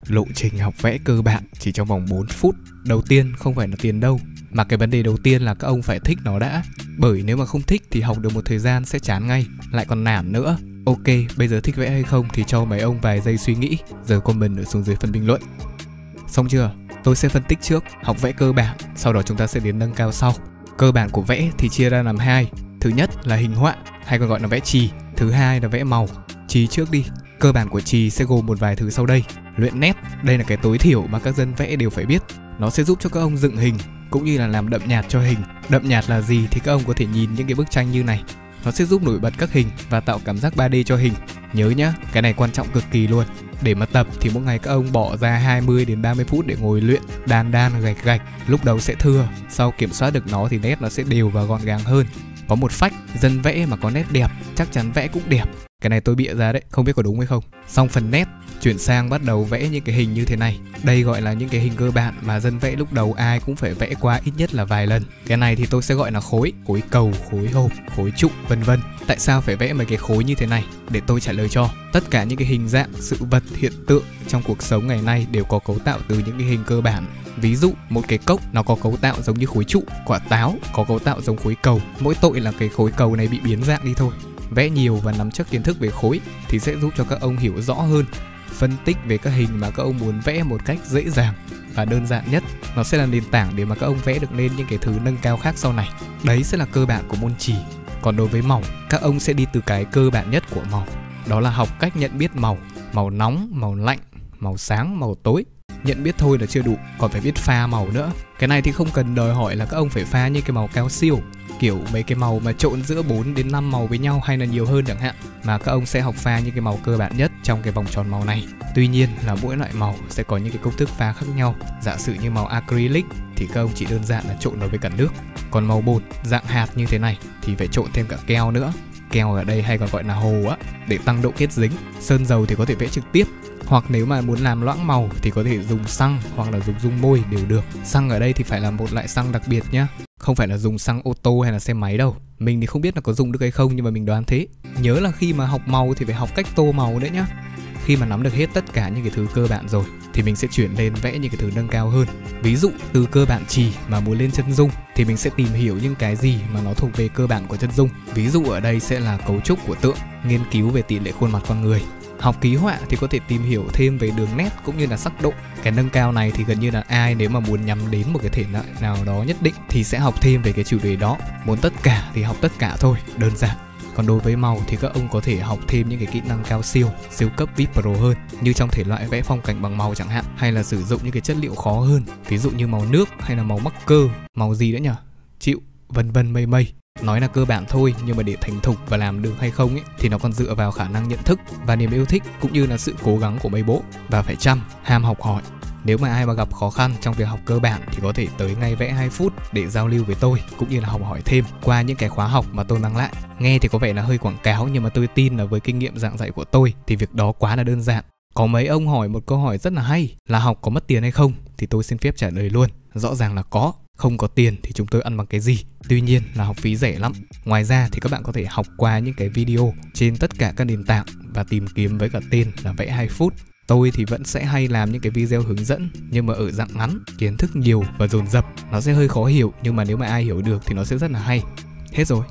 Lộ trình học vẽ cơ bản chỉ trong vòng 4 phút. Đầu tiên không phải là tiền đâu, mà cái vấn đề đầu tiên là các ông phải thích nó đã. Bởi nếu mà không thích thì học được một thời gian sẽ chán ngay, lại còn nản nữa. Ok, bây giờ thích vẽ hay không thì cho mấy ông vài giây suy nghĩ, giờ comment ở xuống dưới phần bình luận. Xong chưa? Tôi sẽ phân tích trước học vẽ cơ bản, sau đó chúng ta sẽ đến nâng cao sau. Cơ bản của vẽ thì chia ra làm hai. Thứ nhất là hình họa, hay còn gọi là vẽ chì. Thứ hai là vẽ màu. Chì trước đi. Cơ bản của chì sẽ gồm một vài thứ sau đây. Luyện nét, đây là cái tối thiểu mà các dân vẽ đều phải biết. Nó sẽ giúp cho các ông dựng hình, cũng như là làm đậm nhạt cho hình. Đậm nhạt là gì thì các ông có thể nhìn những cái bức tranh như này. Nó sẽ giúp nổi bật các hình và tạo cảm giác 3D cho hình. Nhớ nhá, cái này quan trọng cực kỳ luôn. Để mà tập thì mỗi ngày các ông bỏ ra 20 đến 30 phút để ngồi luyện đan gạch gạch. Lúc đầu sẽ thưa, sau kiểm soát được nó thì nét nó sẽ đều và gọn gàng hơn. Có một phách, dân vẽ mà có nét đẹp chắc chắn vẽ cũng đẹp. Cái này tôi bịa ra đấy, không biết có đúng hay không. Xong phần nét, chuyển sang bắt đầu vẽ những cái hình như thế này. Đây gọi là những cái hình cơ bản mà dân vẽ lúc đầu ai cũng phải vẽ qua ít nhất là vài lần. Cái này thì tôi sẽ gọi là khối cầu, khối hộp, khối trụ, vân vân. Tại sao phải vẽ mấy cái khối như thế này? Để tôi trả lời cho. Tất cả những cái hình dạng, sự vật, hiện tượng trong cuộc sống ngày nay đều có cấu tạo từ những cái hình cơ bản. Ví dụ, một cái cốc nó có cấu tạo giống như khối trụ, quả táo có cấu tạo giống khối cầu. Mỗi tội là cái khối cầu này bị biến dạng đi thôi. Vẽ nhiều và nắm chắc kiến thức về khối thì sẽ giúp cho các ông hiểu rõ hơn, phân tích về các hình mà các ông muốn vẽ một cách dễ dàng và đơn giản nhất. Nó sẽ là nền tảng để mà các ông vẽ được lên những cái thứ nâng cao khác sau này. Đấy sẽ là cơ bản của môn chì. Còn đối với màu, các ông sẽ đi từ cái cơ bản nhất của màu. Đó là học cách nhận biết màu. Màu nóng, màu lạnh, màu sáng, màu tối. Nhận biết thôi là chưa đủ, còn phải biết pha màu nữa. Cái này thì không cần đòi hỏi là các ông phải pha như cái màu cao siêu, kiểu mấy cái màu mà trộn giữa 4 đến 5 màu với nhau hay là nhiều hơn chẳng hạn, mà các ông sẽ học pha những cái màu cơ bản nhất trong cái vòng tròn màu này. Tuy nhiên là mỗi loại màu sẽ có những cái công thức pha khác nhau. Giả sử như màu acrylic thì các ông chỉ đơn giản là trộn nó với cả nước. Còn màu bột dạng hạt như thế này thì phải trộn thêm cả keo nữa. Keo ở đây hay còn gọi là hồ á, để tăng độ kết dính. Sơn dầu thì có thể vẽ trực tiếp, hoặc nếu mà muốn làm loãng màu thì có thể dùng xăng hoặc là dùng dung môi đều được. Xăng ở đây thì phải là một loại xăng đặc biệt nhá, không phải là dùng xăng ô tô hay là xe máy đâu. Mình thì không biết là có dùng được hay không, nhưng mà mình đoán thế. Nhớ là khi mà học màu thì phải học cách tô màu đấy nhá. Khi mà nắm được hết tất cả những cái thứ cơ bản rồi thì mình sẽ chuyển lên vẽ những cái thứ nâng cao hơn. Ví dụ từ cơ bản chì mà muốn lên chân dung thì mình sẽ tìm hiểu những cái gì mà nó thuộc về cơ bản của chân dung. Ví dụ ở đây sẽ là cấu trúc của tượng, nghiên cứu về tỷ lệ khuôn mặt con người. Học ký họa thì có thể tìm hiểu thêm về đường nét cũng như là sắc độ. Cái nâng cao này thì gần như là ai nếu mà muốn nhắm đến một cái thể loại nào đó nhất định thì sẽ học thêm về cái chủ đề đó. Muốn tất cả thì học tất cả thôi, đơn giản. Còn đối với màu thì các ông có thể học thêm những cái kỹ năng cao siêu cấp VIP Pro hơn, như trong thể loại vẽ phong cảnh bằng màu chẳng hạn, hay là sử dụng những cái chất liệu khó hơn, ví dụ như màu nước hay là màu marker, màu gì nữa nhỉ? Chịu, vân vân mây mây. Nói là cơ bản thôi, nhưng mà để thành thục và làm được hay không ấy thì nó còn dựa vào khả năng nhận thức và niềm yêu thích, cũng như là sự cố gắng của mấy bố. Và phải chăm, ham học hỏi. Nếu mà ai mà gặp khó khăn trong việc học cơ bản thì có thể tới ngay vẽ 2 phút để giao lưu với tôi, cũng như là học hỏi thêm qua những cái khóa học mà tôi mang lại. Nghe thì có vẻ là hơi quảng cáo, nhưng mà tôi tin là với kinh nghiệm giảng dạy của tôi thì việc đó quá là đơn giản. Có mấy ông hỏi một câu hỏi rất là hay là học có mất tiền hay không, thì tôi xin phép trả lời luôn. Rõ ràng là có. Không có tiền thì chúng tôi ăn bằng cái gì? Tuy nhiên là học phí rẻ lắm. Ngoài ra thì các bạn có thể học qua những cái video trên tất cả các nền tảng và tìm kiếm với cả tên là vẽ 2 phút. Tôi thì vẫn sẽ hay làm những cái video hướng dẫn, nhưng mà ở dạng ngắn, kiến thức nhiều và dồn dập. Nó sẽ hơi khó hiểu, nhưng mà nếu mà ai hiểu được thì nó sẽ rất là hay. Hết rồi.